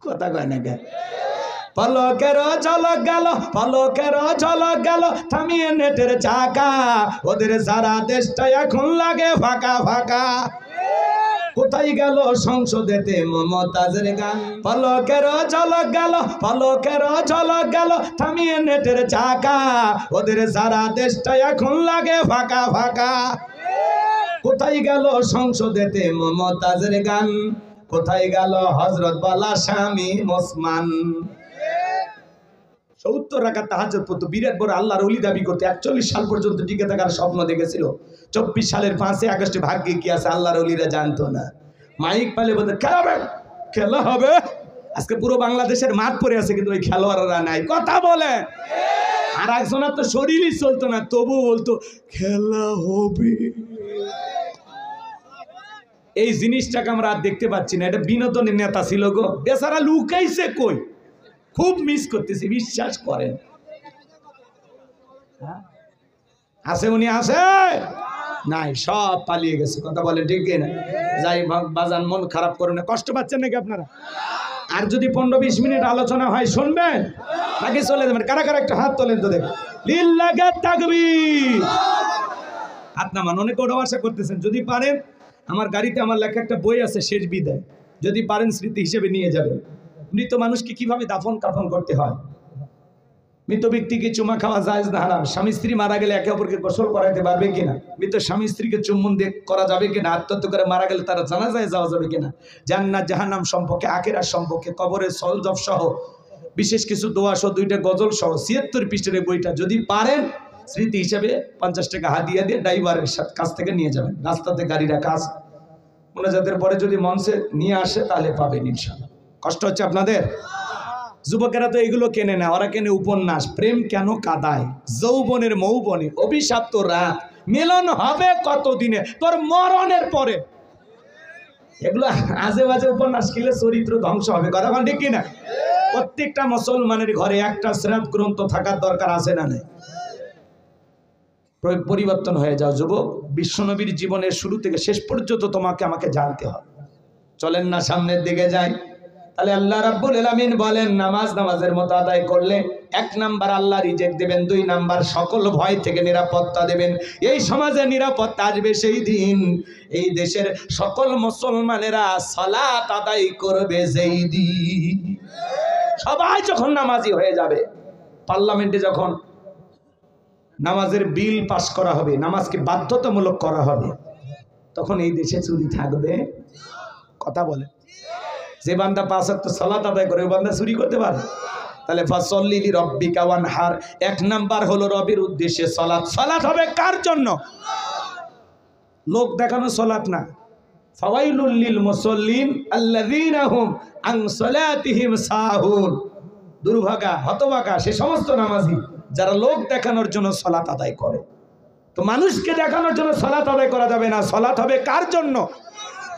কথা কয় না কে? পলকের ঝলক গেল, পলকের ঝলক গেল, থামিয়ে নেটের চাকা, ওদের সারা দেশটা এখন লাগে ফাঁকা ফাঁকা। কোথায় গেল সংসদেতে মমতাজের গান? পলকের ঝলক গেল, পলকের ঝলক গেল, থামিয়ে নেটের চাকা, ওদের সারা দেশটা এখন লাগে ফাঁকা ফাঁকা। কোথায় গেল সংসদেতে মমতাজের গান? কোথায় গেল হযরত বালা স্বামী ওসমান? 70 রাকাত তাহাজ্জুদ পড়তো, বিরাট বড় আল্লাহর ওলি দাবি করতে, 41 সাল পর্যন্ত টিকে থাকার স্বপ্ন দেখেছিল। 24 সালের 5 আগস্টে ভাগ্যে কি আছে আল্লাহর ওলিরা জানতো না। মাইক পালে বলতে খেলাবে, খেলা হবে। আজকে পুরো বাংলাদেশের মাঠ পড়ে আছে, কিন্তু ওই খেলোয়াড়রা নাই। কথা বলে। আর একজনের তো শরীরই চলতো না, তবু বলতো খেলা হবে। এই জিনিসটাকে আমরা আর দেখতে পাচ্ছি না। এটা বিনোদনের নেতা ছিল গো, বেচারা লুকাইছে কই, খুব মিস করতেছি, বিশ্বাস করেন। আছে উনি? আছে নাই, সব পালিয়ে গেছে। কথা বলেন ঠিক না? যাই বাজান, মন খারাপ করে না। কষ্ট পাচ্ছেন নাকি আপনারা? আর যদি 15-20 মিনিট আলোচনা হয় শুনবেন নাকি চলে যাবেন? কারা কারা একটা হাত তোলেন তো দেখ। লিল্লাহি তাকবীর। হাত নামান। অনেকে ওটা আশা করতেছেন। যদি পারেন, আমার গাড়িতে আমার লেখা একটা বই আছে, শেষ বিদায়, যদি পারেন স্মৃতি হিসেবে নিয়ে যাবেন। মৃত মানুষকে কিভাবে দাফন কাফন করতে হয়, মৃত ব্যক্তিকে চুমা খাওয়া জায়েজ না হারাম, স্বামী স্ত্রী মারা গেলে একে অপরকে গোসল করাইতে পারবে কিনা, মৃত স্বামী স্ত্রীকে চুম্বন দিয়ে করা যাবে কিনা, আত্মহত্যা করে মারা গেলে তারা জানাজায় যাওয়া যাবে কিনা, জান্নাত জাহান্নাম সম্পর্কে, আখিরাত সম্পর্কে, কবরের সলজব সহ বিশেষ কিছু দোয়া সহ 2টা গজল সহ 76 পৃষ্ঠার বইটা যদি পারেন স্মৃতি হিসেবে 50 টাকা হাদিয়া দিয়ে ড্রাইভারের কাছ থেকে নিয়ে যাবেন। রাস্তাতে গাড়ি রাখা আছে, মোনাজাতের পরে যদি মঞ্চে নিয়ে আসে তাহলে পাবেন ইনশাআল্লাহ। কষ্ট হচ্ছে আপনাদের? যুবকেরা তো এগুলো কেনে না, ওরা কেনে উপন্যাস। প্রেম কেন কাদায়, যৌবনের মৌবনে, অভিশপ্ত রাত, মিলন হবে কতদিনে, তোর মরণের পরে। এগুলো আজে বাজে উপন্যাস কিনলে চরিত্র ধ্বংস হবে। কথা বল ঠিক কিনা? প্রত্যেকটা মুসলমানের ঘরে একটা সিরাত গ্রন্থ থাকার দরকার আছে না নাই? পরিবর্তন হয়ে যাও যুবক। বিশ্বনবীর জীবনের শুরু থেকে শেষ পর্যন্ত তোমাকে আমাকে জানতে হবে। চলেন না সামনের দিকে যাই। তাহলে আল্লাহ রাব্বুল আলামিন বলেন, নামাজের মতো আদায় করলে 1 নাম্বার আল্লাহ রিজেক্ট দেবেন, 2 নাম্বার সকল ভয় থেকে নিরাপত্তা দেবেন। এই সমাজে নিরাপত্তা আসবে সেই দিন, এই দেশের সকল মুসলমানেরা সালাত আদায় করবে সেই দিন। সবাই যখন নামাজি হয়ে যাবে, পার্লামেন্টে যখন নামাজের বিল পাস করা হবে, নামাজকে বাধ্যতামূলক করা হবে, তখন এই দেশে চুরি থাকবে? কথা বলে। যে বান্দা 5 ওয়াক্ত সালাত আদায় করে, ওই বান্দা চুরি করতে পারে? তাহলে ফাসল্লি লিরাব্বিকা ওয়ানহার, 1 নাম্বার হলো রবের উদ্দেশ্যে সালাত। সালাত হবে কার জন্য? লোক দেখানো সালাত না। ফাওয়াইলুল লিল মুসাল্লিন আল্লাযীনা হুম আন সালাতিহিম সাহুন। দুর্ভাগা, হতভাগা সে সমস্ত নামাজি যারা লোক দেখানোর জন্য সালাত আদায় করে। তো মানুষকে দেখানোর জন্য সালাত আদায় করা যাবে না। সালাত হবে কার জন্য?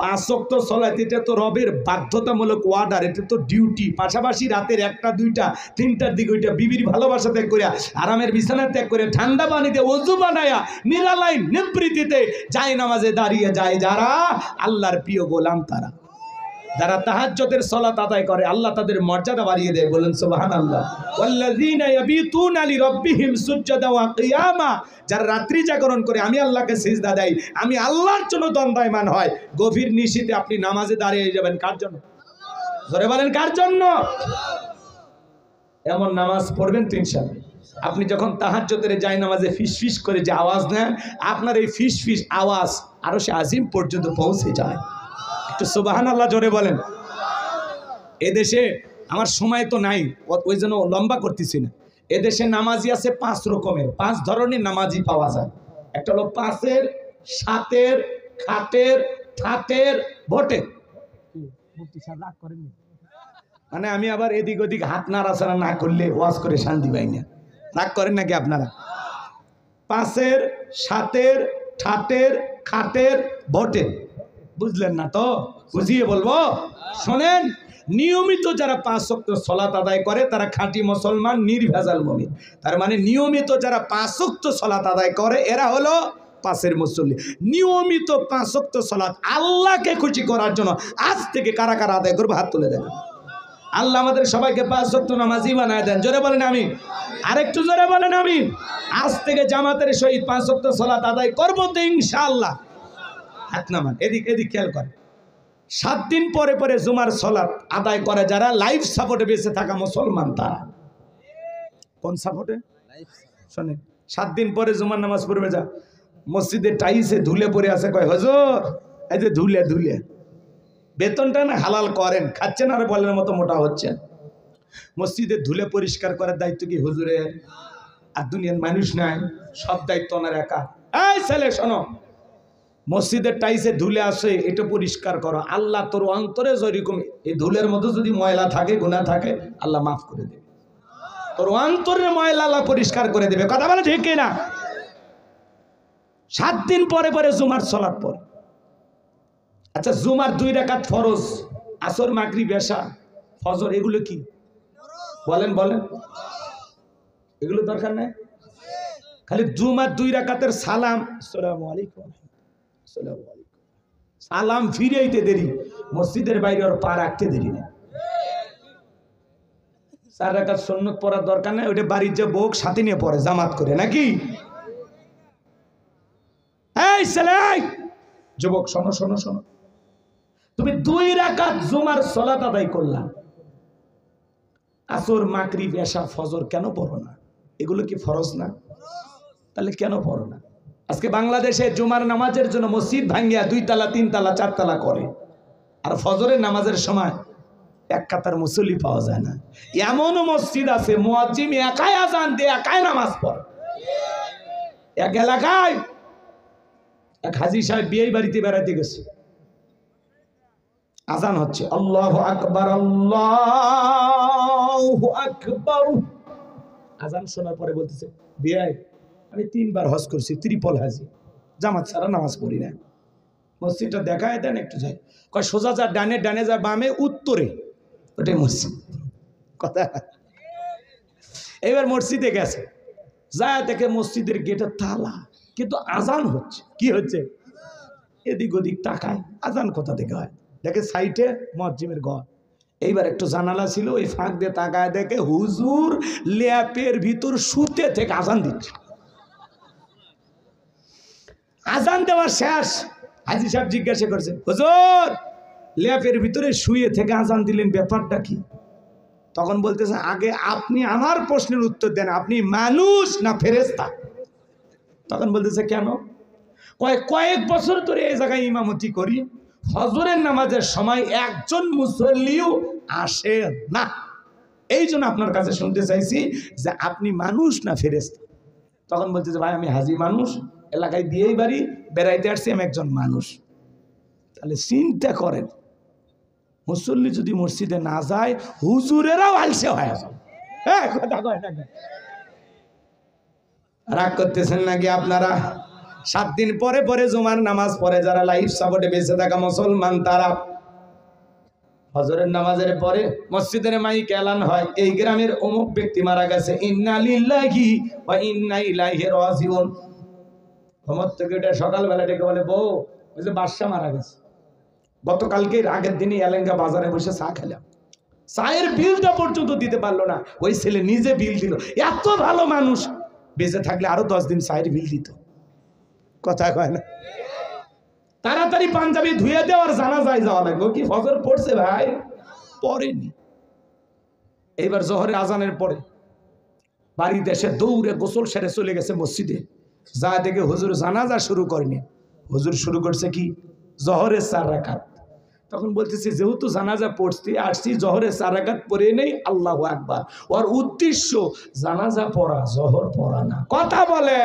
5 ওয়াক্ত সালাত, এটা তো রবের বাধ্যতামূলক অর্ডার, এটা তো ডিউটি। পাশাপাশি রাতের 1টা 2টা 3টার দিকে ওইটা বিবির ভালোবাসা ত্যাগ করে, আরামের বিছানা ত্যাগ করে, ঠান্ডা পানিতে ওযু বানায়া নিরালাই নিবৃত্তিতে যায় নামাজে দাঁড়িয়ে যায় যারা আল্লাহর প্রিয় গোলাম, তারা যারা তাহাজ্জুদের সালাত আদায় করে, আল্লাহ তাদের মর্যাদা বাড়িয়ে দেয়। বলেন সুবহানাল্লাহ। ওয়াল্লাযীনা ইয়াবিতুনা লিরাব্বিহিম সুজদান ওয়া কিয়ামা, যারা রাত্রি জাগরণ করে আমি আল্লাহকে সিজদা দেয়, আমি আল্লাহর জন্য দণ্ডায়মান হয়। গভীর নিশীথে আপনি নামাজে দাঁড়িয়ে যাবেন কার জন্য? জোরে বলেন কার জন্য? এমন নামাজ পড়বেন তো ইনশাআল্লাহ। আপনি যখন তাহাজ্জুদের যায় নামাজে ফিস করে যে আওয়াজ নেন, আপনার এই ফিস আওয়াজ আরশে আজিম পর্যন্ত পৌঁছে যায়। একটু সুবহানাল্লাহ জোরে বলেন। এদেশে আমার সময় তো নাই, ওই জন্য লম্বা করতেছি না। এদেশে নামাজি আছে 5 রকমের, 5 ধরনের নামাজি পাওয়া যায়। একটা হলো 5-এর, 7-এর, খাটের, ঠাটের, ভোটের। মানে আমি আবার এদিক ওদিক হাত নাড়াচাড়া না করলে ওয়াজ করে শান্তি পাই না। রাগ করেন নাকি আপনারা? 5-এর, 7-এর, ঠাটের, খাটের, ভোটের। বুঝলেন না তো? বুঝিয়ে বলবো, শোনেন। নিয়মিত যারা 5 ওয়াক্ত সালাত আদায় করে তারা খাঁটি মুসলমান, নির্ভেজাল মুমিন। তার মানে নিয়মিত যারা 5 ওয়াক্ত সালাত আদায় করে এরা হলো 5-এর মুসল্লি। নিয়মিত 5 ওয়াক্ত সালাত আল্লাহকে খুশি করার জন্য আজ থেকে কারা কারা আদায় করবে হাত তুলে দেন। আল্লাহ আমাদের সবাইকে 5 ওয়াক্ত নামাজি বানায় দেন। জোরে বলেন আমিন। আরেকটু জোরে বলেন আমিন। আজ থেকে জামাতের সহিত 5 ওয়াক্ত সালাত আদায় করব তো ইনশাআল্লাহ। হাত নামান, এদিক খেয়াল করেন। 7 দিন পরে পরে জুমার সালাত আদায় করে যারা, লাইফ সাপোর্টে বেঁচে থাকা মুসলমান তারা। কোন সাপোর্টে? শোনেন, 7 দিন পরে জুমার নামাজ পড়বে যা, মসজিদে টাইসে ধুলে পড়ে আছে, কয় হুজুর এই যে ধুলে বেতনটা না হালাল করেন, খাচ্ছেন আর বলের মতো মোটা হচ্ছেন। মসজিদে ধুলে পরিষ্কার করার দায়িত্ব কি হুজুরের? আর দুনিয়ার মানুষ নাই, সব দায়িত্ব ওনার একা। এই ছেলে শোনো, মসজিদের টাইসে ধুলে আসে, এটা পরিষ্কার করো। আল্লাহ তোর অন্তরে যেরকম এই ধুলের মধ্যে যদি ময়লা থাকে, গুনাহ থাকে, আল্লাহ মাফ করে দেবে। তোর অন্তরের ময়লা আল্লাহ পরিষ্কার করে দেবে। কথা বলে ঠিক না? 7 দিন পরে পরে জুমার সালাত পড়ে। আচ্ছা, জুমার 2 রাকাত ফরজ, আসর মাগরিব এশা ফজর, এগুলো কি বলেন? এগুলো দরকার নাই? খালি জুমার 2 রাকাতের সালাম, আসসালামু আলাইকুম, সালাম ফিরাইতে দেরি, মসজিদের বাইরে ওর পা রাখতে দেরি না। 4 রাকাত সুন্নত পড়ার দরকার নাই, ওটা বাড়ির যে বউক সাথে নিয়ে পড়ে জামাত করে নাকি? এই ছেলে, যুবক শোনো, তুমি 2 রাকাত জুমার সালাত আদায় করলা, আসর মাগরিব এশা ফজর কেন পড়ো না? এগুলো কি ফরজ না? তাহলে কেন পড়ো না? আজকে বাংলাদেশে জুমার নামাজের জন্য মসজিদ ভাঙ্গিয়া 2 তালা 3 তালা 4 তালা করে, আর ফজরের নামাজের সময় 1 কাতার মুসল্লি পাওয়া যায় না। এমনও মসজিদ আছে মুয়াজ্জিম একাই আজান দিয়ে একাই নামাজ পড়ে। এক এলাকায় এক হাজী সাহেব বিয়ে বাড়িতে বেড়াইতে গেছে, আজান হচ্ছে, আল্লাহু আকবার, আল্লাহু আকবার। আজান শোনার পরে বলতেছে, বিয়ে আমি 3 বার হজ করছি, ত্রিপল হাজি, জামাত ছাড়া নামাজ পড়ি না। মসজিদটা দেখায় দেন একটু, যাই কয় সোজা যা, ডানে যা, বামে উত্তরে, ওটাই মসজিদ। কথা, এবার মসজিদে গেছে, যায় দেখে মসজিদের গেটে তালা, কিন্তু আজান হচ্ছে। কি হচ্ছে? এদিক ওদিক তাকায়, আজান কোথা থেকে হয়, দেখে সাইটে মুয়াজ্জিমের ঘর। এইবার একটু জানালা ছিল, ওই ফাঁক দিয়ে তাকায় দেখে হুজুর ল্যাপের ভিতর শুতে থেকে আজান দিচ্ছে। আজান দেওয়া শেষ, হাজী সাহেব জিজ্ঞাসা করছে, হুজুর ল্যাপের ভিতরে শুয়ে থেকে আজান দিলেন, ব্যাপারটা কি? তখন বলতেছে, আগে আপনি আমার প্রশ্নের উত্তর দেন, আপনি মানুষ না ফেরেশতা? তখন বলতেছে, কেন? কয়েক বছর ধরে এই জায়গায় ইমামতি করি, ফজরের নামাজের সময় একজন মুসল্লিও আসে না, এই জন্য আপনার কাছে শুনতে চাইছি যে আপনি মানুষ না ফেরেশতা? তখন বলতেছে, ভাই আমি হাজী মানুষ, এলাকায় বিয়েই বাড়ি বেড়াইতে আসছি, আমি একজন মানুষ। তাহলে চিন্তা করেন, মুসল্লি যদি মসজিদে না যায়, হুজুরেরাও আলসে হয়ে যায়। হ্যাঁ, কথা কয় না? রাগ করতেছেন নাকি আপনারা? 7 দিন পরে পরে জুমার নামাজ পড়ে যারা, লাইফ সাপোর্টে বেঁচে থাকা মুসলমান তারা, ফজরের নামাজের পরে মসজিদের মাইক এলান হয়, এই গ্রামের অমুক ব্যক্তি মারা গেছে, ইন্না লিল্লাহি ওয়া ইন্না ইলাইহি রাজিউন। ঘুমত থেকে উঠে সকালবেলা ডেকে বলে, বউ ওই যে বাদশা মারা গেছে, গতকালকে আগের দিনই এলেঙ্গা বাজারে বসে চা খেলাম, চায়ের বিলটা পর্যন্ত দিতে পারলো না, ওই ছেলে নিজে বিল দিল। এত ভালো মানুষ, বেঁচে থাকলে আরো 10 দিন চায়ের বিল দিত। কথা কয় না? তাড়াতাড়ি পাঞ্জাবি ধুয়ে দেওয়ার জানাজায় যাওয়া লাগবে। কি ফজর পড়ছে ভাই? পড়েনি। এইবার জোহরে আজানের পরে বাড়িতে এসে দৌড়ে গোসল সেরে চলে গেছে মসজিদে, যা দেখে হুজুর জানাজা শুরু করেনি, হুজুর শুরু করছে কি? জোহরের 4 রাকাত। তখন বলতেছি, যেহেতু জানাজা পড়তে আসছি, জোহরের 4 রাকাত পড়ে নেই, আল্লাহু আকবার। ওর উদ্দেশ্য জানাজা পড়া, জোহর পড়া না। কথা বলে।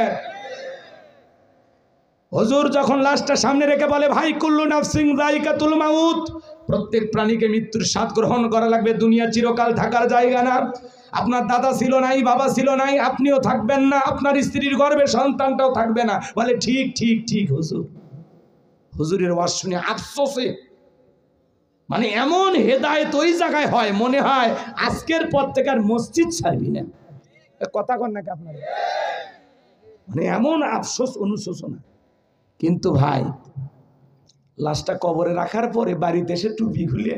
হুজুর যখন লাশটা সামনে রেখে বলে, ভাই কুল্লু নাফসিন যায়কাতুল মাউত, প্রত্যেক প্রাণীকে মৃত্যুর স্বাদ গ্রহণ করা লাগবে, দুনিয়া চিরকাল থাকার জায়গা না। আপনার দাদা ছিল নাই, বাবা ছিল নাই, আপনিও থাকবেন না, আপনার স্ত্রীর গর্ভে সন্তানটাও থাকবে না। বলে ঠিক ঠিক ঠিক হুজুর। হুজুরের ওয়াজ শুনে আফসোসে, মানে এমন হেদায়েত ওই জায়গায় হয়, মনে হয় আজকের পর থেকে আর মসজিদ ছাড়বি না। কথা কন নাকি আপনারা? মানে এমন আফসোস, অনুশোচনা। কিন্তু ভাই লাশটা কবরে রাখার পরে বাড়িতে এসে টুপি খুলে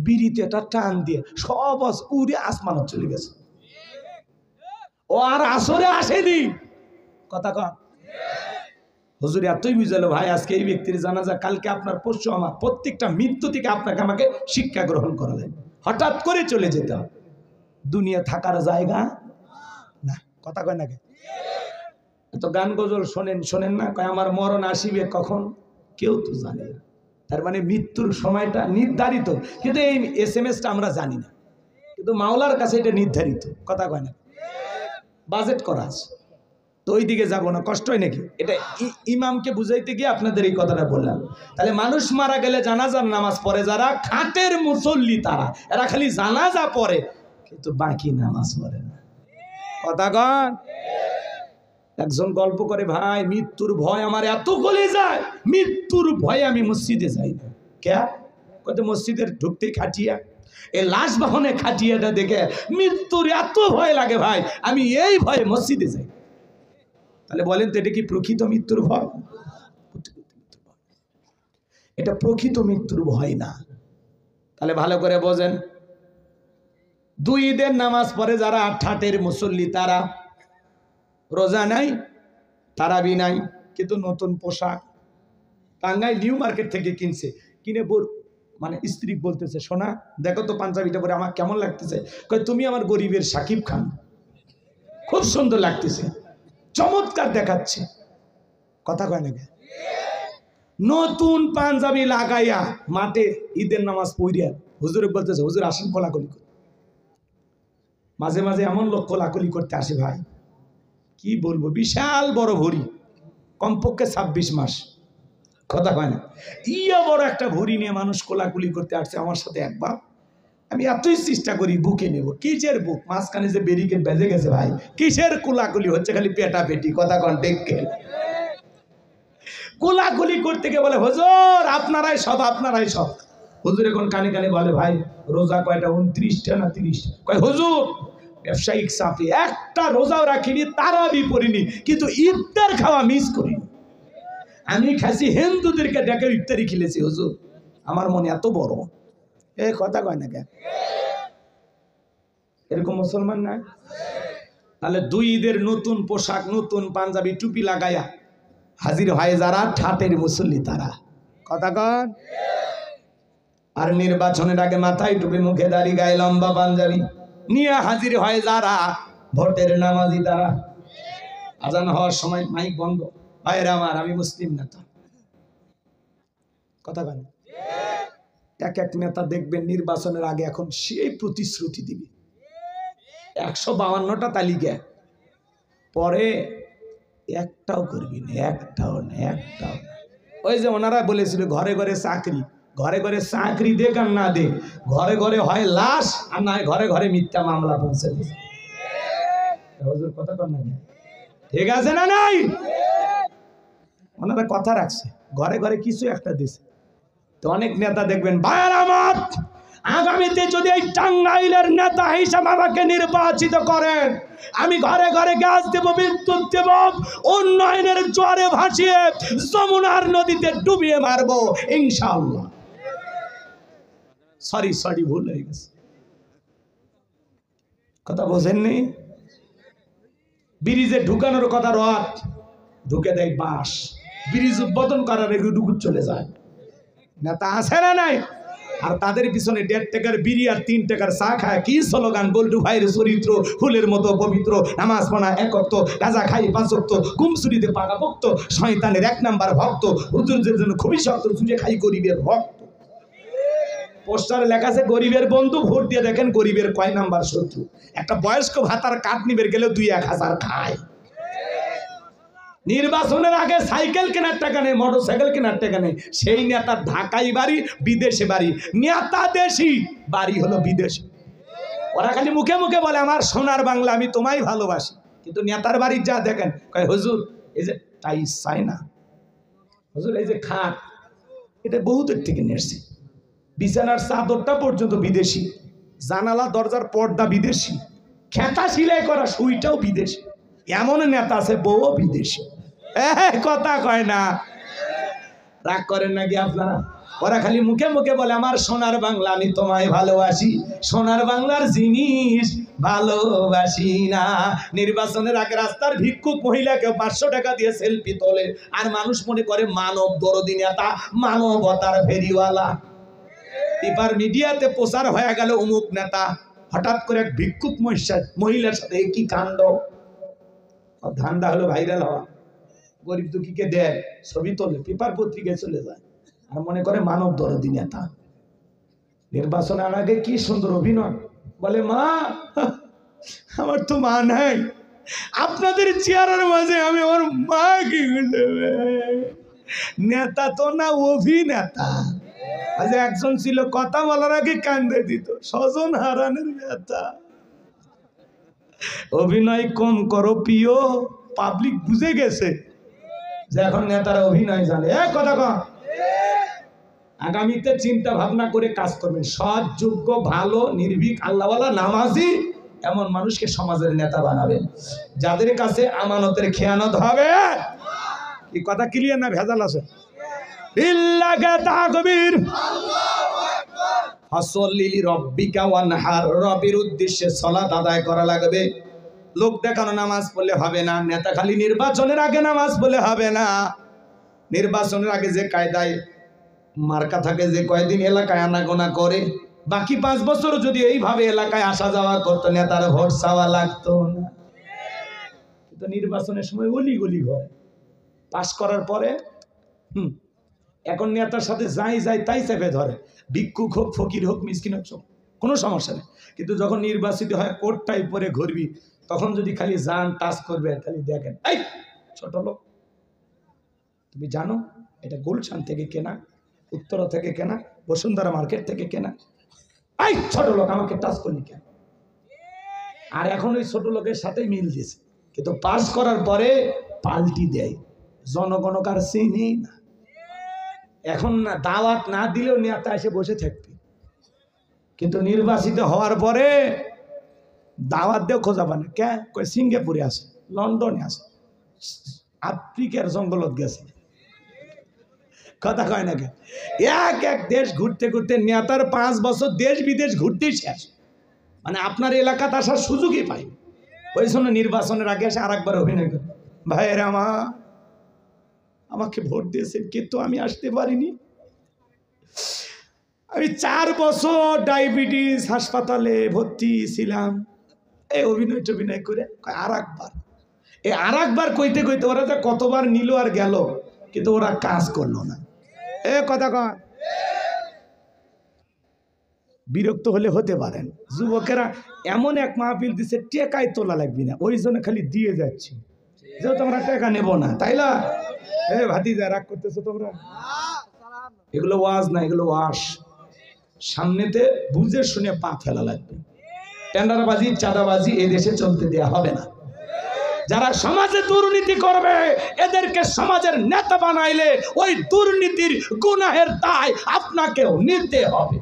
বিড়িতে একটা টান দিয়ে সব উড়ে আসমানত চলে গেছে। ও আর আসরে আসেনি। কথা কন হুজুর এতই বুঝালো ভাই, আজকে এই ব্যক্তির জানাজা, কালকে আপনার, পরশু আমার, প্রত্যেকটা মৃত্যু থেকে আপনাকে আমাকে শিক্ষা গ্রহণ করা যায়। হঠাৎ করে চলে যেতে হবে, দুনিয়া থাকার জায়গা না। কথা কয় নাকি? তো গান গজল শোনেন না, কয় আমার মরণ আসিবে কখন কেউ তো জানে না। তার মানে মৃত্যুর সময়টা নির্ধারিত, কিন্তু এই SMS-টা আমরা জানি না, কিন্তু মাওলার কাছে এটা নির্ধারিত। কথা কয় না? বাজেট করা আছে, তো ওই দিকে যাবো না, কষ্ট হয় নাকি? এটা ইমামকে বুঝাইতে গিয়ে আপনাদের এই কথাটা বললাম। তাহলে মানুষ মারা গেলে জানাজার নামাজ পড়ে যারা, খাটের মুসল্লি তারা, এরা খালি জানাজা পড়ে কিন্তু বাকি নামাজ পড়ে না। কথা কন? একজন গল্প করে, ভাই মৃত্যুর ভয় আমার এত গলে যায়, মৃত্যুর ভয়ে আমি মসজিদে যাই না। কে? কত মসজিদের ঢুকতে খাটিয়া, এই লাশ বাহনে খাটিয়াটা দেখে মৃত্যুর এত ভয় লাগে ভাই, আমি এই ভয়ে মসজিদে যাই। তাহলে বলেন তো এটা কি প্রকৃত মৃত্যুর ভয়? এটা প্রকৃত মৃত্যুর ভয় না। তাহলে ভালো করে বোঝেন, দুই ঈদের নামাজ পড়ে যারা, ঠাটের মুসল্লি তারা, রোজা নাই, তারাবি নাই, কিন্তু নতুন পোশাক টাঙ্গাই নিউ মার্কেট থেকে কিনছে, কিনে মানে স্ত্রী বলতেছে, সোনা দেখো তো পাঞ্জাবিটা পরে আমার কেমন লাগতেছে। কয় তুমি আমার গরিবের সাকিব খান, খুব সুন্দর লাগতেছে, চমৎকার দেখাচ্ছে। কথা কয় নাকি? নতুন পাঞ্জাবি লাগাইয়া মাঠে ঈদের নামাজ পড়িয়া হুজুরে বলতেছে, হুজুর আসেন কোলাকুলি করে। মাঝে মাঝে এমন লোক কোলাকুলি করতে আসে ভাই, কি বলবো, বিশাল বড় ভরি, কমপক্ষে 26 মাস। কথা কয় না? ইয়া বড় একটা ভরি নিয়ে মানুষ কোলাকুলি করতে আসছে আমার সাথে একবার। আমি এতই চেষ্টা করি বুকে নেব, কিসের বুক, মাঝখানে যে ব্যারিকেড বেজে গেছে ভাই, কিসের কোলাকুলি হচ্ছে, খালি পেটা পেটি। কথা কন ডেকে কোলাকুলি করতে গিয়ে বলে, হুজুর আপনারাই সব, আপনারাই সব। হুজুর এখন কানে কানে বলে, ভাই রোজা কয়টা, 29টা না 30টা? কয় হুজুর ব্যবসায়িক চাপে একটা রোজাও রাখিনি, তারাবি পড়িনি, কিন্তু ইফতার খাওয়া মিস করিনি। আমি খাসি হিন্দুদেরকে ডেকে ইফতারি খেলেছি হুজুর, আমার মনে এত বড়। এ কথা কয় না কেন? এরকম মুসলমান না? তাহলে দুই ঈদের নতুন পোশাক, নতুন পাঞ্জাবি, টুপি লাগাইয়া হাজির হয় যারা, ঠাটের মুসল্লি তারা। কথা কন? আর নির্বাচনের আগে মাথায় টুপি, মুখে দাড়ি, গায়ে লম্বা পাঞ্জাবি নিয়ে হাজির হয় যারা, ভোটের নামাজি তারা। আজান হওয়ার সময় মাইক বন্ধ, ভাইরা আমার আমি মুসলিম নেতা। কথা কন? এক এক নেতা দেখবেন নির্বাচনের আগে এখন সেই প্রতিশ্রুতি দিবে, 152টা তালিকা, পরে একটাও করবি না, একটাও না, একটাও না। ওই যে ওনারা বলেছিল ঘরে ঘরে চাকরি, ঘরে ঘরে চাকরি দেখ আর না দেখ, ঘরে ঘরে হয় লাশ আর না হয় ঘরে ঘরে মিথ্যা মামলা পৌঁছে দিচ্ছে। কথা কর না? ঠিক আছে না নাই? ওনারা কথা রাখছে, ঘরে ঘরে কিছু একটা দিছে। তো অনেক নেতা দেখবেন, ভাইয়ের আমার আগামীতে যদি এই টাঙ্গাইলের নেতা হিসাবে আমাকে নির্বাচিত করেন, আমি ঘরে ঘরে গ্যাস দেব, বিদ্যুৎ দেব, উন্নয়নের জোয়ারে ভাসিয়ে যমুনার নদীতে ডুবিয়ে মারবো ইনশাআল্লাহ। সরি ভুল হয়ে গেছে। কথা বোঝেননি? ব্রিজে ঢুকানোর কথা রথ, ঢুকে দেয় বাঁশ, ব্রিজ উদ্বোধন করার ডুকুর চলে যায়। নেতা আছে না নাই? আর তাদের পিছনে 1.5 টাকার বিড়ি আর 3 টাকার চা খায়, কি স্লোগান, বল্টু ভাইয়ের চরিত্র ফুলের মতো পবিত্র, নামাজ পড়া 1 ওয়াক্ত, গাঁজা খাই 5 ওয়াক্ত, কুমসুরিতে পাকা ভক্ত, শয়তানের 1 নাম্বার ভক্ত, হুজুরদের জন্য খুবই শক্ত, চুজে খাই গরিবের ভক্ত। পোস্টারে লেখা আছে গরিবের বন্ধু, ভোট দিয়ে দেখেন গরিবের কয় নাম্বার শত্রু। একটা বয়স্ক ভাতার কাঠ নিবের গেলে 2-1000 খায়। নির্বাচনের আগে সাইকেল কেনার টাকা নেই, মোটরসাইকেল কেনার টাকা নেই। সেই নেতার ঢাকাই বাড়ি, বিদেশে বাড়ি, নেতা দেশি, বাড়ি হলো বিদেশে। ওরা খালি মুখে মুখে বলে আমার সোনার বাংলা, আমি তোমায় ভালোবাসি, কিন্তু নেতার বাড়ি যা দেখেন, কয় হুজুর এই যে টাইস চাই না, হুজুর এই যে খাট, এটা বহুদের থেকে নিয়েছি, বিছানার চাদরটা পর্যন্ত বিদেশি, জানালা দরজার পর্দা বিদেশি, খেতা সিলাই করা সুইটাও বিদেশি। এমন নেতা আছে বউ বিদেশি। কথা কয় না? রাগ করেন নাকি আপনারা? ওরা খালি মুখে মুখে বলে আমার সোনার বাংলা, আমি তোমায় ভালোবাসি, সোনার বাংলার জিনিস ভালোবাসি না। নির্বাচনের আগে রাস্তার ভিক্ষুক মহিলাকে 500 টাকা দিয়ে সেলফি তোলে, আর মানুষ মনে করে মানব দরদি নেতা, মানবতার ফেরিওয়ালা। এবার মিডিয়াতে প্রচার হয়ে গেল অমুক নেতা, হঠাৎ করে এক ভিক্ষুক মহিলার সাথে কি কাণ্ড। ধান্দা হলো ভাইরাল হওয়া, গরিব দুঃখীকে দেয়, ছবি তোলে, পেপার পত্রিকায় চলে যায়, আর মনে করে মানব দরদি নেতা। নির্বাচনের আগে কি সুন্দর অভিনয়, বলে মা আমার তো মা নাই, আপনাদের চেয়ারের মাঝে আমি আমার মা কি নেতা তো না, অভিনেতা। আজ একজন ছিল কথা বলার আগে কান্দে দিত, স্বজন হারানোর নেতা। অভিনয় কম করো প্রিয়, পাবলিক বুঝে গেছে যে এখন নেতারা অভিনয় জানে। কথা কম, আগামীতে চিন্তা ভাবনা করে কাজ করবেন। সৎ, যোগ্য, ভালো, নির্ভীক, আল্লাহওয়ালা, নামাজি এমন মানুষকে সমাজের নেতা বানাবেন, যাদের কাছে আমানতের খেয়ানত হবে। কি কথা ক্লিয়ার না ভেজাল আছে? বিল্লাহি তাকবীর, ফাসল্লি লিরাব্বিকা ওয়ানহার, রবের উদ্দেশ্যে সালাত আদায় করা লাগবে। লোক দেখানো নামাজ পড়লে হবে না, নেতা খালি নির্বাচনের আগে নামাজ পড়লে হবে না। নির্বাচনের আগে যে কায়দায় মার্কা থাকে, যে কয়দিন এলাকায় আনাগোনা করে, বাকি 5 বছর যদি এইভাবে এলাকায় আসা যাওয়া করতো, নেতার ভোট চাওয়া লাগতো না। কিন্তু নির্বাচনের সময় গলি গলি ঘরে পাস করার পরে এখন নেতার সাথে যাই যায় তাই চেপে ধরে, ভিক্ষুক হোক, ফকির হোক, মিসকিন হোক, কোনো সমস্যা নেই। কিন্তু যখন নির্বাচিত হয় কোটটাই পরে ঘুরবি, তখন যদি খালি যান টাচ করবে, খালি দেখেন এই ছোট লোক, তুমি জানো এটা গুলশান থেকে কেনা, উত্তরা থেকে কেনা, বসুন্ধরা মার্কেট থেকে কেনা, এই ছোট লোক আমাকে টাচ করলি কেন? আর এখন ওই ছোট লোকের সাথেই মিল দিয়েছে, কিন্তু পাস করার পরে পাল্টি দেয়, জনগণ কার চিনি না। এখন না দাওয়াত না দিলেও নেতা এসে বসে থাকবে, কিন্তু নির্বাচিত হওয়ার পরে দাওয়াত দেও খোঁজা পানে কে, কই সিঙ্গাপুরে আছে, লন্ডনে আছে, আফ্রিকার জঙ্গলত গেছে, কথা কয় নাকি? এক এক দেশ ঘুরতে ঘুরতে নেতার 5 বছর দেশ বিদেশ ঘুরতেই শেষ, মানে আপনার এলাকাতে আসার সুযোগই পাই। ওই জন্য নির্বাচনের আগে এসে আরেকবার অভিনয় করে, ভাইয়েরা আমাকে ভোট দিয়েছেন কিন্তু আমি আসতে পারিনি, আমি 4 বছর ডায়াবেটিস হাসপাতালে ভর্তি ছিলাম। এই অভিনয় টভিনয় করে আরেকবার কইতে কইতে ওরা যে কতবার নিল আর গেল, কিন্তু ওরা কাজ করলো না। কথা কয়, বিরক্ত হলে হতে পারেন। যুবকেরা এমন এক মাহফিল দিচ্ছে, টেকাই তোলা লাগবে না, ওই জন্য খালি দিয়ে যাচ্ছি, যেহেতু আমরা টাকা নেব না, তাই না? ভাতিজা রাগ করতেছো তোমরা? এগুলো ওয়াজ না, এগুলো ওয়াশ। সামনেতে বুঝে শুনে পা ফেলা লাগবে। টেন্ডারবাজি, চাঁদাবাজি এই দেশে চলতে দেওয়া হবে না। যারা সমাজে দুর্নীতি করবে, এদেরকে সমাজের নেতা বানাইলে ওই দুর্নীতির গুনাহের দায় আপনাকেও নিতে হবে।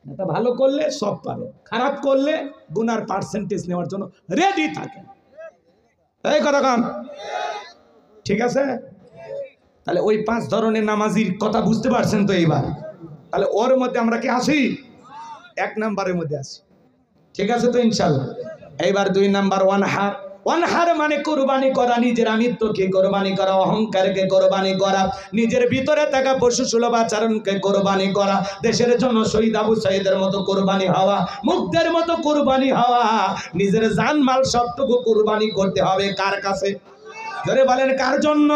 নেতা ভালো করলে সব পাবে, খারাপ করলে গুনার পার্সেন্টেজ নেওয়ার জন্য রেডি থাকে। এই কথা কাম ঠিক আছে? তাহলে ওই 5 ধরনের নামাজির কথা বুঝতে পারছেন তো এইবার? তাহলে ওর মধ্যে আমরা কি আসি? 1 নাম্বারের মধ্যে আসি, ঠিক আছে তো ইনশাআল্লাহ। এইবার 2 নাম্বার ওয়ানহার। ওয়ানহার মানে কুরবানি করা, নিজের আমিত্বকে কুরবানি করা, অহংকারকে কুরবানি করা, নিজের ভিতরে থাকা পশু সুলভ আচরণকে কুরবানি করা, দেশের জন্য শহীদ আবু সাঈদের মতো কুরবানি হওয়া, মুগ্ধের মতো কুরবানি হওয়া, নিজের জানমাল সবটুকু কুরবানি করতে হবে। কার কাছে? জোরে বলেন কার জন্য?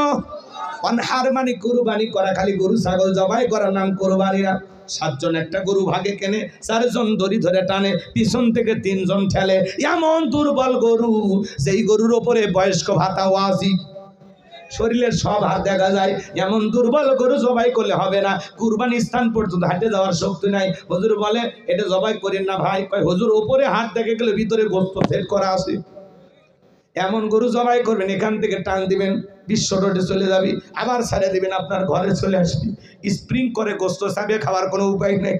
ওয়ানহার মানে কুরবানি করা, খালি গরু ছাগল জবাই করার নাম কুরবানি না। 7 জন একটা গরু ভাগে কেনে, 4 জন দড়ি ধরে টানে, পিছন থেকে 3 জন ঠেলে। এমন দুর্বল গরু, যেই গরুর ওপরে বয়স্ক ভাতা ওয়াজিব, শরীরের সব হাত দেখা যায়, এমন দুর্বল গরু জবাই করলে হবে না। কুরবানি স্থান পর্যন্ত হাঁটে যাওয়ার শক্তি নাই। হুজুর বলে এটা জবাই করেন না ভাই। কয় হুজুর ওপরে হাত দেখে গেলে ভিতরে গোস্ত সেট করা আছে, এমন গরু জবাই করবেন, এখান থেকে টান দিবেন, বিশ্ব রোডে চলে যাবি, আবার ছেড়ে দিবেন, আপনার ঘরে চলে আসবি। স্প্রিং করে গোস্ত চাবিয়ে খাওয়ার কোনো উপায় নেই।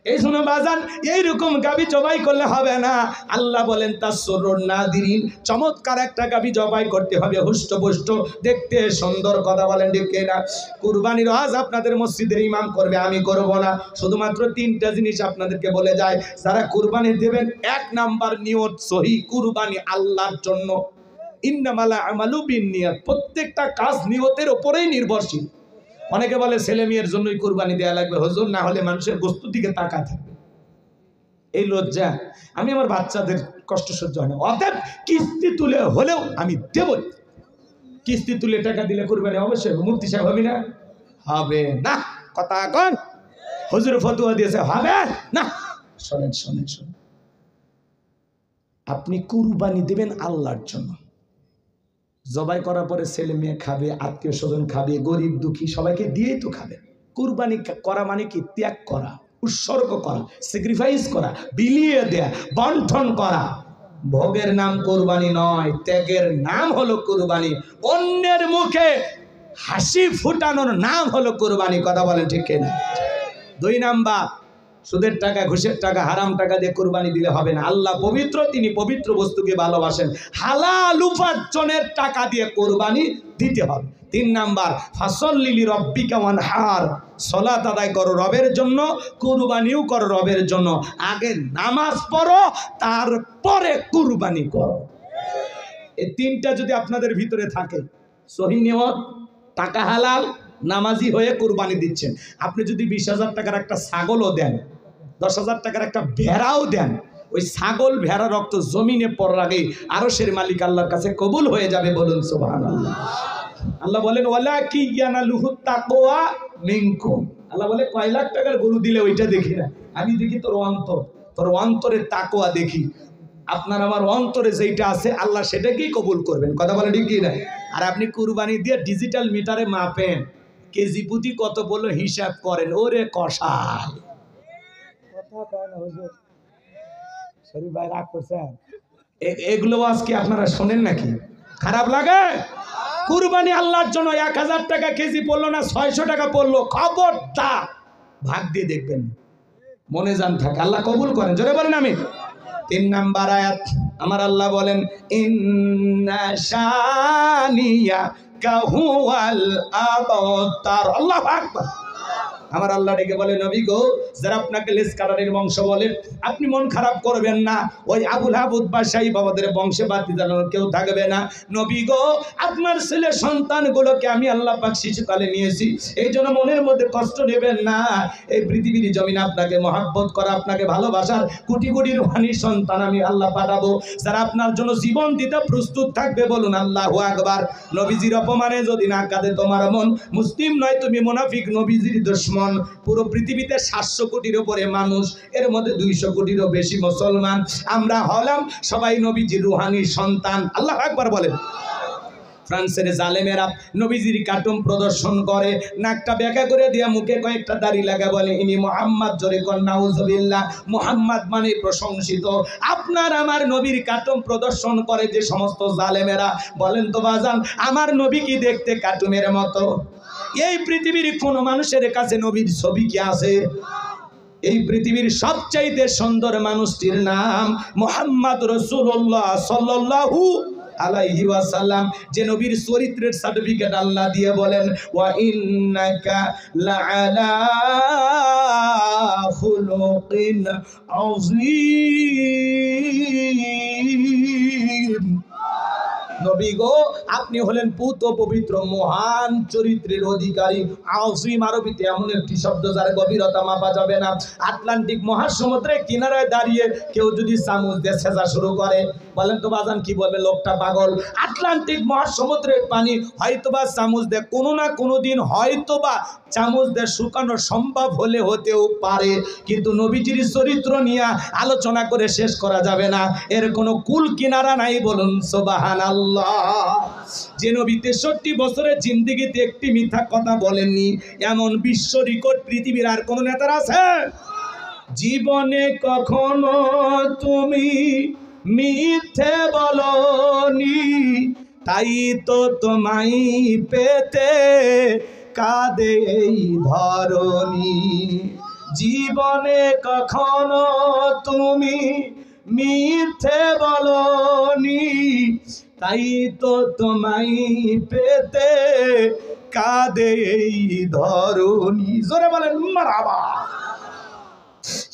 এই জন্য বাজান এইরকম গাভী জবাই করলে হবে না। আল্লাহ বলেন তাসরুন নাদিরিন, চমৎকার একটা গাভী জবাই করতে হবে, হুষ্টপুষ্ট, দেখতে সুন্দর। কথা বলেন ঠিক কিনা? কুরবানির ওয়াজ আপনাদের মসজিদের ইমাম করবে, আমি করব না। শুধুমাত্র 3টা জিনিস আপনাদেরকে বলে যায়, যারা কুরবানি দেবেন 1 নাম্বার নিয়ত সহি, কুরবানি আল্লাহর জন্য। ইন্নামাল আমালু বিন্নিয়াত, প্রত্যেকটা কাজ নিয়তের উপরেই নির্ভরশীল। অনেকে বলে ছেলে মেয়ের জন্যই কুরবানি দেওয়া লাগবে হুজুর, না হলে মানুষের বস্তুর দিকে তাকায় থাকবে। এই লজ্জা, আমি আমার বাচ্চাদের কষ্ট সহ্য হয় না। অতএব কিস্তি তুলে হলেও আমি দেবই। কিস্তি তুলে টাকা দিলে কুরবানি অবশ্যই মুফতি সাহেব হবে না? হবে না। কথা কন, হুজুর ফতোয়া দিয়েছে হবে না। শোনেন শোনেন শোনেন, আপনি কুরবানি দেবেন আল্লাহর জন্য। জবাই করার পরে ছেলে মেয়ে খাবে, আত্মীয় স্বজন খাবে, গরিব দুঃখী সবাইকে দিয়েই তো খাবে। কুরবানি করা মানে কি? ত্যাগ করা, উৎসর্গ করা, স্যাক্রিফাইস করা, বিলিয়ে দেয়া, বন্টন করা। ভোগের নাম কুরবানি নয়, ত্যাগের নাম হলো কুরবানি। অন্যের মুখে হাসি ফুটানোর নাম হলো কুরবানি। কথা বলেন ঠিক কিনা? 2 নাম্বার, সুদের টাকা, ঘুষের টাকা, হারাম টাকা দিয়ে কুরবানি দিলে হবে না। আল্লাহ পবিত্র, তিনি পবিত্র বস্তুকে ভালোবাসেন। হালাল উপার্জনের টাকা দিয়ে কুরবানি দিতে হবে। 3 নাম্বার, ফাসল্লি লিরাব্বিকা ওয়ানহার, সালাত আদায় করো রবের জন্য, কুরবানিও করো রবের জন্য। আগে নামাজ পড়ো, তারপরে কুরবানি করো। এই 3টা যদি আপনাদের ভিতরে থাকে, সহি নিয়ত, টাকা হালাল, নামাজি হয়ে কুরবানি দিচ্ছেন। আপনি যদি 20,000 টাকার একটা ছাগলও দেন, 10,000 টাকার একটা ভেড়াও দেন, ওই ছাগল ভেড়া রক্ত জমিনে পড়ার আগে আরশের মালিক আল্লাহর কাছে কবুল হয়ে যাবে। বলুন সুবহানাল্লাহ। আল্লাহ বলেন ওয়ালাকি ইয়ানালুহু তাকওয়া মিনকুম। আল্লাহ বলে কয় লাখ টাকার গরু দিলে ওইটা দেখি না, আমি দেখি তোর অন্তর, তোর অন্তরের তাকওয়া দেখি। আপনার আমার অন্তরে যেটা আছে আল্লাহ সেটাকেই কবুল করবেন। কথা বলে ঠিক কি না? আর আপনি কুরবানি দিয়ে ডিজিটাল মিটারে মাপেন, কেজি প্রতি কত বললো হিসাব করেন। ওরে কষাই, এগুলো আজকে আপনারা শোনেন নাকি? খারাপ লাগে? কুরবানি আল্লাহর জন্য 1000 টাকা কেজি পড়লো না 600 টাকা পড়লো, খবরদার ভাগ দিয়ে দেখবেন, মনে জান থাকে, আল্লাহ কবুল করেন। জোরে বলেন আমিন। 3 নাম্বার আয়াত, আমার আল্লাহ বলেন ইন্না শানিয়াকা হুয়াল আবতার। আল্লাহু আকবার। আমার আল্লাহ ডেকে বলে নবী গো, যারা আপনাকে লেস কাটারির বংশ বলে, আপনি মন খারাপ করবেন না। ওই আবুল হাবুদ বাদশাহী বাবাদের বংশে বাতি জ্বালানোর কেউ থাকবে না। নবী গো, আপনার ছেলে সন্তানগুলোকে আমি আল্লাহ পাক শিশুকালে নিয়েছি, এই জন্য মনের মধ্যে কষ্ট নেবেন না। এই পৃথিবীর জমিনে আপনাকে মহাব্বত করা, আপনাকে ভালোবাসার কোটি কোটি রুহানি সন্তান আমি আল্লাহ পাঠাবো, যারা আপনার জন্য জীবন দিতে প্রস্তুত থাকবে। বলুন আল্লাহু আকবার। নবীজির অপমানে যদি না কাঁদে তোমার মন, মুসলিম নয় তুমি মুনাফিক, নবীজির দুশমন। পুরো পৃথিবীতে 700 কোটির উপরে মানুষ, এর মধ্যে 200 কোটিরও বেশি মুসলমান। আমরা হলাম সবাই নবীজির রুহানি সন্তান। আল্লাহু আকবার বলেন। ফ্রান্সের জালেমেরা নবীজির কার্টুন প্রদর্শন করে, নাকটা ব্যাকা করে দিয়া মুখে কয়েকটা দাড়ি লাগা, বলে ইনি মুহাম্মদ। জোরে কর নাউজুবিল্লাহ। মুহাম্মদ মানে প্রশংসিত। আপনার আমার নবীর কার্টুন প্রদর্শন করে যে সমস্ত জালেমেরা, বলেন তো বাজান, আমার নবী কি দেখতে কার্টুনের মতো? এই পৃথিবীর কোন মানুষের কাছে নবীর ছবি কি আছে? এই পৃথিবীর সবচাইতে সুন্দর মানুষটির নাম মুহাম্মদ রাসূলুল্লাহ সাল্লাল্লাহু আলাইহি ওয়াসাল্লাম। যে নবীর চরিত্রের সার্টিফিকেট আল্লাহ দিয়ে বলেন ওয়া ইন্নাকা লাআলা খুলুকিন আযীম। নবী গো, আপনি হলেন পুত পবিত্র মহান চরিত্রের অধিকারী। আযীম আরবিতে এমন একটি শব্দ যার গভীরতা মাপা যাবে না। আটলান্টিক মহাসমুদ্রের কিনারায় দাঁড়িয়ে কেউ যদি চামচ দিয়ে ছেঁচা শুরু করে, বলেন তো বাজান কি বলবে? লোকটা পাগল। আটলান্টিক মহাসমুদ্রের পানি হয়তোবা চামচ দিয়ে কোনো না কোনো দিন হয়তোবা চামচ দিয়ে শুকানো সম্ভব হলে হতেও পারে, কিন্তু নবীজির চরিত্র নিয়ে আলোচনা করে শেষ করা যাবে না। এর কোনো কুল কিনারা নাই। বলুন সুবহানাল্লাহ। যে নবী 63 বছরের জিন্দেগিতে একটি মিথ্যা কথা বলেননি, এমন বিশ্ব রেকর্ড পৃথিবীর আর কোন নেতার আছে? জীবনে কখনো তুমি মিথ্যে বলনি, তাই তো তোমায় পেতে কাঁদে এই ধরণী। জীবনে কখনো তুমি মিথ্যে বলনি, তাই তো তোমায় পেতে কাঁদে এই ধরনী। জোরে বলেন মারহাবা।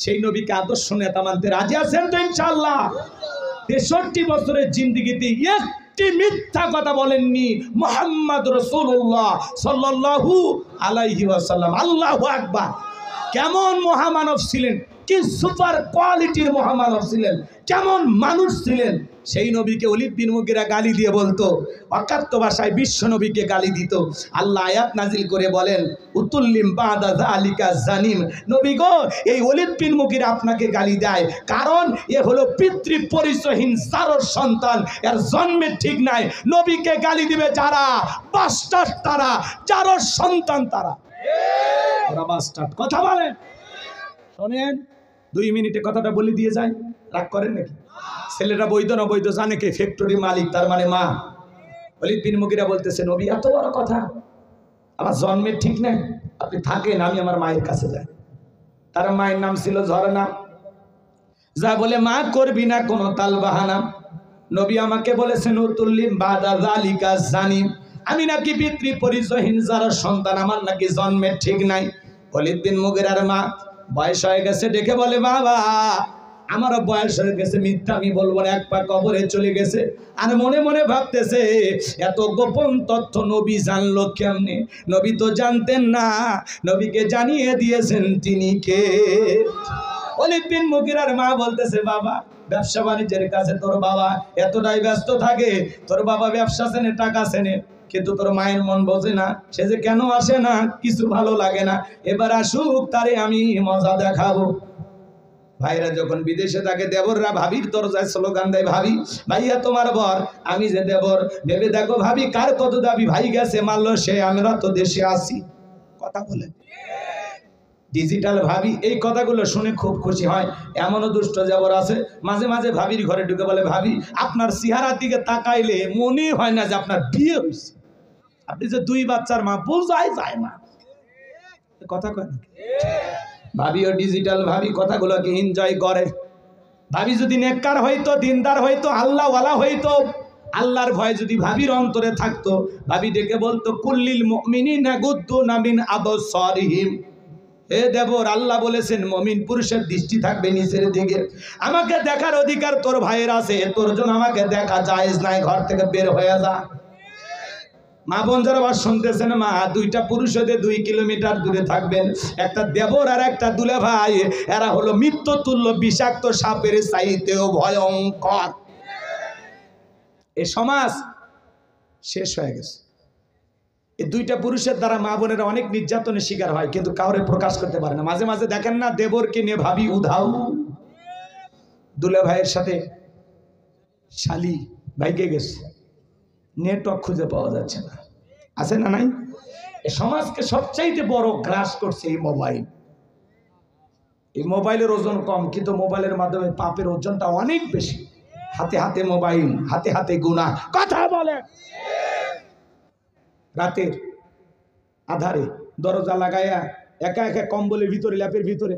সেই নবীকে আদর্শ নেতা মানতে রাজি আছেন তো ইনশাআল্লাহ? 63 বছরের জিন্দেগিতে একটি মিথ্যা কথা বলেননি মুহাম্মদ রাসূলুল্লাহ সাল্লাল্লাহু আলাইহি ওয়াসাল্লাম। আল্লাহু আকবার। কেমন মহামানব ছিলেন, কি সুপার কোয়ালিটির মহামানব ছিলেন, কেমন মানুষ ছিলেন। সেই নবীকে ওলীদ বিন মুগীরা গালি দিয়ে বলতো, অকাত্য ভাষায় বিশ্ব নবীকে গালি দিত। আল্লাহ আয়াত নাজিল করে বলেন, উতুল্লিম বাদা যালিকা জানিম। নবী গো, এই ওলীদ বিন মুগীরা আপনাকে গালি দেয় কারণ এ হলো পিতৃ পরিচয়হীন জারর সন্তান, এর জন্মের ঠিক নাই। নবীকে গালি দিবে যারা বাস্টার্ড, তারা জারর সন্তান, তারা বাস্টার্ড। কথা বলেন, শোনেন 2 মিনিটে কথাটা বলে দিয়ে যায়, রাগ করেন নাকি? ছেলেটা বৈধ না বৈধ জানে কে? ফ্যাক্টরি মালিক, তার মানে মা। ওলীদ বিন মুগীরা বলতেছে, নবী এত বড় কথা, আমার জন্মের ঠিক নাই, আপনি থাকেন, আমি আমার মায়ের কাছে যাই। তার মায়ের নাম ছিল ঝরনা। যা বলে, মা করবি না কোনো তাল বাহানা, নবী আমাকে বলেছেন উতুল্লিম বাদা যালিকা জানিম, আমি নাকি পিতৃ পরিচয়হীন যারা সন্তান, আমার নাকি জন্মের ঠিক নাই। ওলীদ বিন মুগীরার মা বয়স হয়ে গেছে, ডেকে বলে, বাবা আমারও বয়স হয়ে গেছে, মিথ্যা আমি বলবো না, এক পা কবরে চলে গেছে। আর মনে মনে ভাবতেছে, এত গোপন তথ্য নবী জানলো কেমনে? নবী তো জানতেন না, নবীকে জানিয়ে দিয়েছেন তিনি কে। ওলীদ বিন মুগীরার মা বলতেছে, বাবা ব্যবসা বাণিজ্যের কাছে তোর বাবা এতটাই ব্যস্ত থাকে, তোর বাবা ব্যবসা চেনে, টাকা চেনে, কিন্তু তোর মায়ের মন বোঝে না, সে যে কেন আসে না, কিছু ভালো লাগে না, এবার আসুক, তারে আমি মজা দেখাবো। ভাইরা যখন বিদেশে থাকে, দেবররা ভাবির দরজায় স্লোগান দেয়, ভাবি ভাইয়া তোমার বর, আমি যে দেবর, ভেবে দেখো ভাবি কার কত দাবি, ভাই গেছে মারলো সে, আমরা তো দেশে আসি। কথা বলে ডিজিটাল ভাবি এই কথাগুলো শুনে খুব খুশি হয়। এমনও দুষ্ট দেবর আছে, মাঝে মাঝে ভাবির ঘরে ঢুকে বলে, ভাবি আপনার চেহারার দিকে তাকাইলে মনে হয় না যে আপনার বিয়ে হয়েছে, আপনি যে 2 বাচ্চার মা, বোঝাই যায় না। কথা কয় না? ভাবি ও ডিজিটাল ভাবি কথাগুলোকে এনজয় করে। ভাবি যদি নেককার হইতো, দিনদার হইতো, আল্লাহওয়ালা হইতো, আল্লাহর ভয় যদি ভাবির অন্তরে থাকতো, ভাবি ডেকে বলতো, কুল্লিল মুমিনিনা গুদ্দুনা মিন আবসারিহিম। হে দেবর, আল্লাহ বলেছেন মুমিন পুরুষের দৃষ্টি থাকবে নিচের দিকে, আমাকে দেখার অধিকার তোর ভাইয়ের আছে, তোর জন্য আমাকে দেখা জায়েজ নাই, ঘর থেকে বের হয়ে যা। মা বোন যারা আবার শুনতেছেন, মা 2টা পুরুষ হতে 2 কিলোমিটার দূরে থাকবেন। একটা দেবর আর একটা দুলা ভাই, এরা হলো মৃত্যুতুল্য বিষাক্ত সাপের চাইতেও ভয়ঙ্কর। এই সমাজ শেষ হয়ে গেছে। এই 2টা পুরুষের দ্বারা মা বোনেরা অনেক নির্যাতনের শিকার হয়, কিন্তু কাউরে প্রকাশ করতে পারে না। মাঝে মাঝে দেখেন না, দেবরকে নিয়ে ভাবি উধাও, দুলা ভাইয়ের সাথে শালি ভাইকে গেছে, নেটওয়ার্ক খুঁজে পাওয়া যাচ্ছে না, আছে না নাই? এই সমাজকে সবচাইতে বড় গ্রাস করছে এই মোবাইল। এই মোবাইলের ওজন কম, কিন্তু মোবাইলের মাধ্যমে পাপের ওজনটা অনেক বেশি। হাতে হাতে মোবাইল, হাতে হাতে গুনাহ। কথা বলে, রাতের আধারে দরজা লাগাইয়া একা একা কম্বলের ভিতরে, ল্যাপের ভিতরে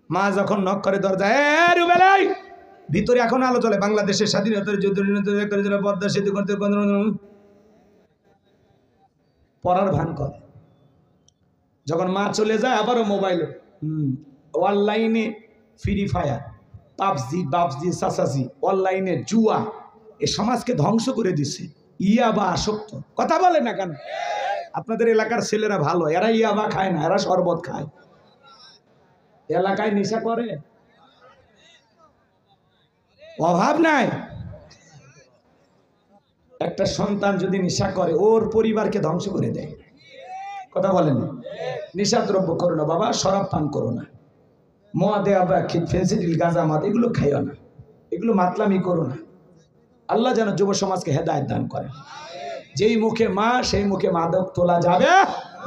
মা যখন নক করে দরজা, রুবেলাই ভিতরে এখন আলো চলে, বাংলাদেশের স্বাধীনতার যুদ্ধ পদ্মা সেতু করতে পড়ার ভান করে। যখন মা চলে যায়, আবারও মোবাইল, অনলাইনে ফ্রি ফায়ার, পাবজি, সাসাজি, অনলাইনে জুয়া, এ সমাজকে ধ্বংস করে দিচ্ছে। ইয়াবা আসক্ত। কথা বলে না কেন? আপনাদের এলাকার ছেলেরা ভালো, এরা ইয়াবা খায় না, এরা শরবত খায়। এলাকায় নেশা করে, অভাব নাই। একটা সন্তান যদি নেশা করে, ওর পরিবারকে ধ্বংস করে দেয়। কথা বলেন, নেশা দ্রব্য করো না বাবা, শরাব পান করো না, মদে আবার ফেন্সিডিল, গাঁজা, মদ এগুলো খাইও না, এগুলো মাতলামি করো না। আল্লাহ যেন যুব সমাজকে হেদায়েত দান করে। যেই মুখে মা, সেই মুখে মাদক তোলা যাবে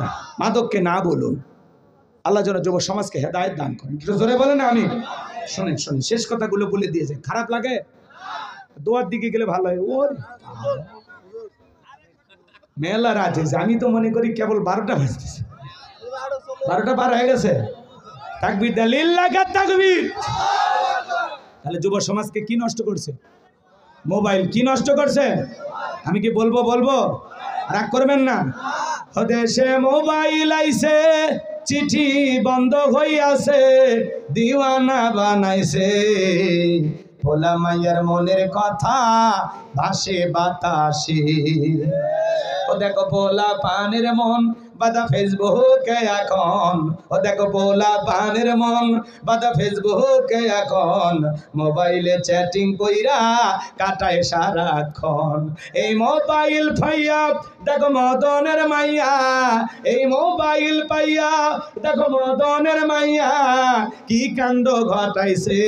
না, মাদককে না বলুন। আল্লাহ যেন যুব সমাজকে হেদায়েত দান করেন। জোরে বলেন আমি। শোনেন, শেষ কথাগুলো বলে দিয়েছে, খারাপ লাগে? দোয়ার দিকে গেলে ভালো হয়। ওর মেলা রাত হয়েছে, আমি তো মনে করি কেবল 12টা বাজতেছে। 12টা পার হয়ে গেছে। তাকবীর দা লিল্লাহ তাকবীর। তাহলে যুব সমাজকে কি নষ্ট করছে? মোবাইল। কি নষ্ট করছে? আমি কি বলবো? রাগ করবেন না। দেশে মোবাইল আইছে, চিঠি বন্ধ হইয়াছে, দিওয়ানা বানাইছে, ভোলা মাইয়ার মনের কথা ভাসে বাতাসে। ও দেখো ভোলা পানের মন বাদা ফেসবুকে এখন, ও দেখো ভোলা পানের মন বাদা ফেসবুকে এখন, মোবাইলে চ্যাটিং কইরা কাটায় সারাক্ষণ। এই মোবাইল পাইয়া দেখো মদনের মাইয়া, এই মোবাইল পাইয়া দেখো মদনের মাইয়া কি কাণ্ড ঘটাইছে,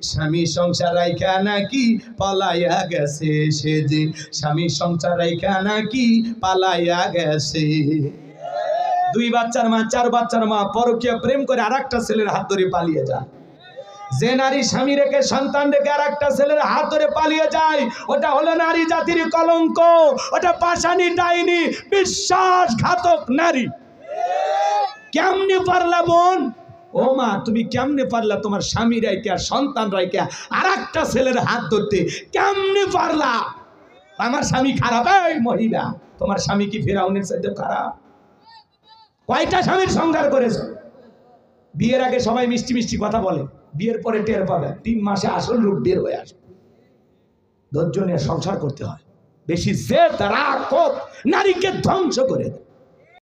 স্বামী সংসার রাইখা নাকি পালাইয়া গেছে, সে যে স্বামী সংসার রাইখা নাকি পালাইয়া গেছে। 2 বাচ্চার মা, 4 বাচ্চার মা পরকীয়া প্রেম করে আরেকটা ছেলের হাত ধরে পালিয়ে যায়। যে নারী স্বামী রেখে সন্তান রেখে আরেকটা ছেলের হাত ধরে পালিয়ে যায়, ওটা হলো নারী জাতির কলঙ্ক, ওটা পাশানি ডাইনি, বিশ্বাসঘাতক নারী। কেমনে পারলা বোন? ও মা, তুমি কেমনে পারলা তোমার স্বামী রাইকে আর সন্তান রাইকে আরেকটা ছেলের হাত ধরতে? কেমনে পারলা? আমার স্বামী খারাপ। এই মহিলা, তোমার স্বামী কি ফিরাউনের চাইতে খারাপ? কয়টা স্বামীর সংসার করেছ? বিয়ের আগে সবাই মিষ্টি মিষ্টি কথা বলে, বিয়ের পরে টের পাবে 3 মাসে আসল রূপ বের হয়ে আসবে। ধৈর্য নিয়ে সংসার করতে হয়। বেশি জেদ রাগ নারীকে ধ্বংস করে দেয়।